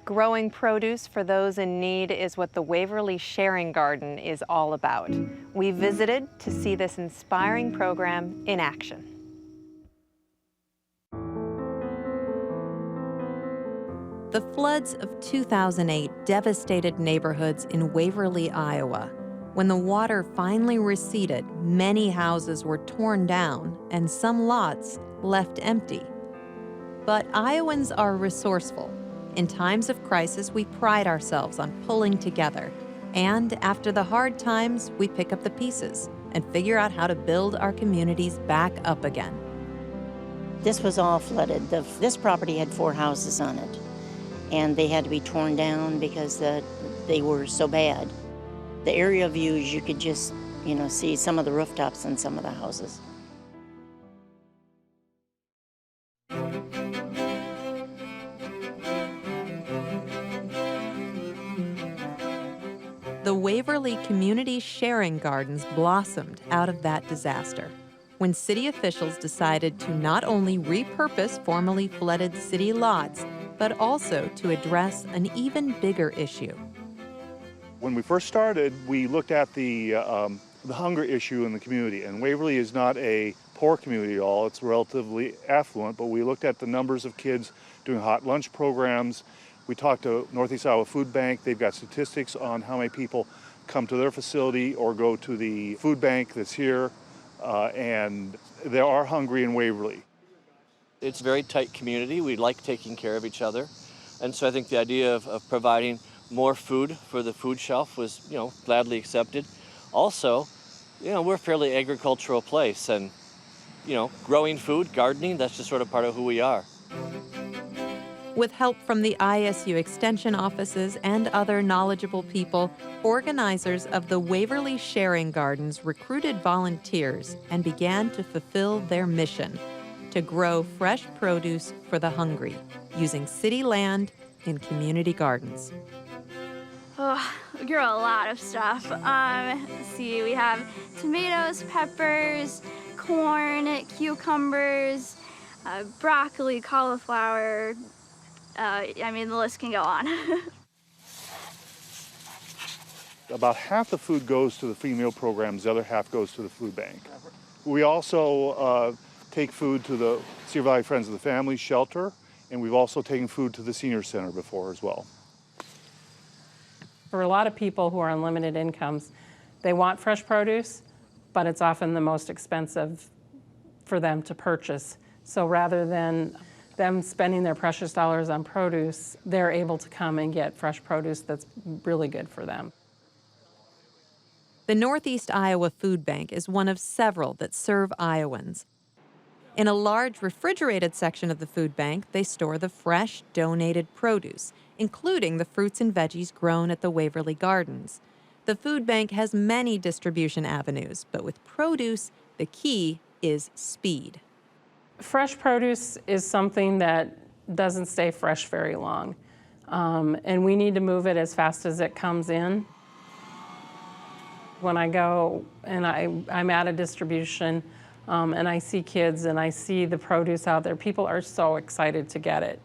Growing produce for those in need is what the Waverly Sharing Garden is all about. We visited to see this inspiring program in action. The floods of 2008 devastated neighborhoods in Waverly, Iowa. When the water finally receded, many houses were torn down and some lots left empty. But Iowans are resourceful. In times of crisis, we pride ourselves on pulling together. And after the hard times, we pick up the pieces and figure out how to build our communities back up again. This was all flooded. This property had 4 houses on it, and they had to be torn down because they were so bad. The area views, you could just, see some of the rooftops in some of the houses. The Waverly Community Sharing Gardens blossomed out of that disaster when city officials decided to not only repurpose formerly flooded city lots, but also to address an even bigger issue. When we first started, we looked at the hunger issue in the community, and Waverly is not a poor community at all. It's relatively affluent, but we looked at the numbers of kids doing hot lunch programs. We talked to Northeast Iowa Food Bank. They've got statistics on how many people come to their facility or go to the food bank that's here, and they are hungry in Waverly. It's a very tight community. We like taking care of each other. And so I think the idea of providing more food for the food shelf was, gladly accepted. Also, we're a fairly agricultural place, and, growing food, gardening, that's just sort of part of who we are. With help from the ISU Extension offices and other knowledgeable people, organizers of the Waverly Sharing Gardens recruited volunteers and began to fulfill their mission to grow fresh produce for the hungry, using city land in community gardens. Oh, we grow a lot of stuff. Let's see, we have tomatoes, peppers, corn, cucumbers, broccoli, cauliflower. The list can go on. About half the food goes to the free meal programs, the other half goes to the food bank. We also take food to the Cedar Valley Friends of the Family shelter, and we've also taken food to the senior center before as well. For a lot of people who are on limited incomes, they want fresh produce, but it's often the most expensive for them to purchase. So rather than them spending their precious dollars on produce, they're able to come and get fresh produce that's really good for them. The Northeast Iowa Food Bank is one of several that serve Iowans. In a large refrigerated section of the food bank, they store the fresh, donated produce, including the fruits and veggies grown at the Waverly Gardens. The food bank has many distribution avenues, but with produce, the key is speed. Fresh produce is something that doesn't stay fresh very long, and we need to move it as fast as it comes in. When I go and I'm at a distribution and I see kids and I see the produce out there, people are so excited to get it.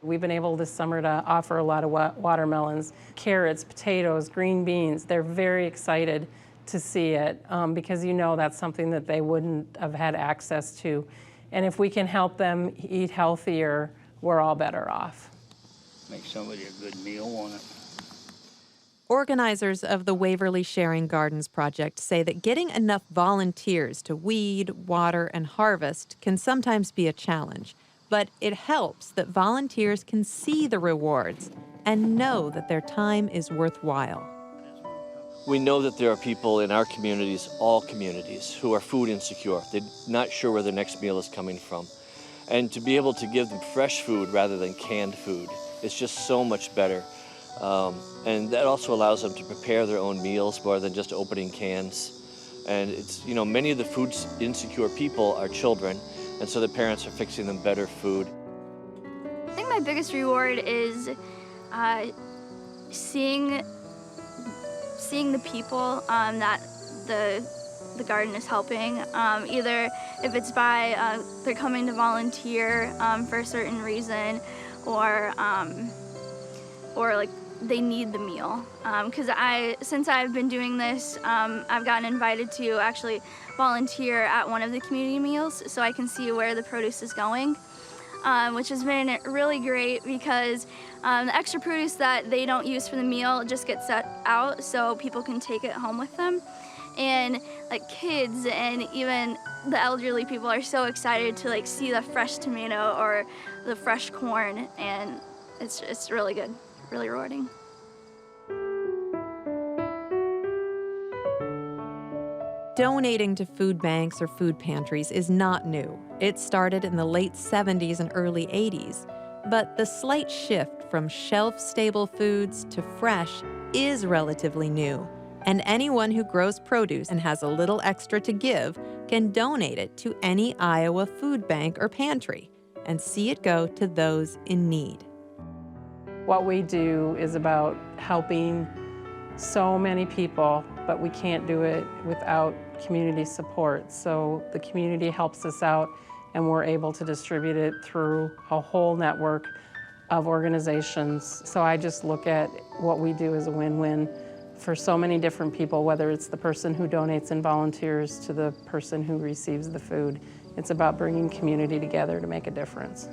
We've been able this summer to offer a lot of watermelons, carrots, potatoes, green beans. They're very excited to see it because that's something that they wouldn't have had access to. And if we can help them eat healthier, we're all better off. Make somebody a good meal, won't it? Organizers of the Waverly Sharing Gardens project say that getting enough volunteers to weed, water, and harvest can sometimes be a challenge. But it helps that volunteers can see the rewards and know that their time is worthwhile. We know that there are people in our communities, all communities, who are food insecure. They're not sure where their next meal is coming from. And to be able to give them fresh food rather than canned food is just so much better. And that also allows them to prepare their own meals more than just opening cans. And it's, many of the food insecure people are children, and so the parents are fixing them better food. I think my biggest reward is seeing the people that the garden is helping, either if it's by they're coming to volunteer for a certain reason, or or like they need the meal. Because since I've been doing this, I've gotten invited to actually volunteer at one of the community meals so I can see where the produce is going, which has been really great because the extra produce that they don't use for the meal just gets set out so people can take it home with them. And like kids and even the elderly people are so excited to like see the fresh tomato or the fresh corn, and it's really good, really rewarding. Donating to food banks or food pantries is not new. It started in the late 70s and early 80s. But the slight shift from shelf-stable foods to fresh is relatively new. And anyone who grows produce and has a little extra to give can donate it to any Iowa food bank or pantry and see it go to those in need. What we do is about helping so many people, but we can't do it without community support. So the community helps us out, and we're able to distribute it through a whole network of organizations. So I just look at what we do as a win-win for so many different people, whether it's the person who donates and volunteers to the person who receives the food. It's about bringing community together to make a difference.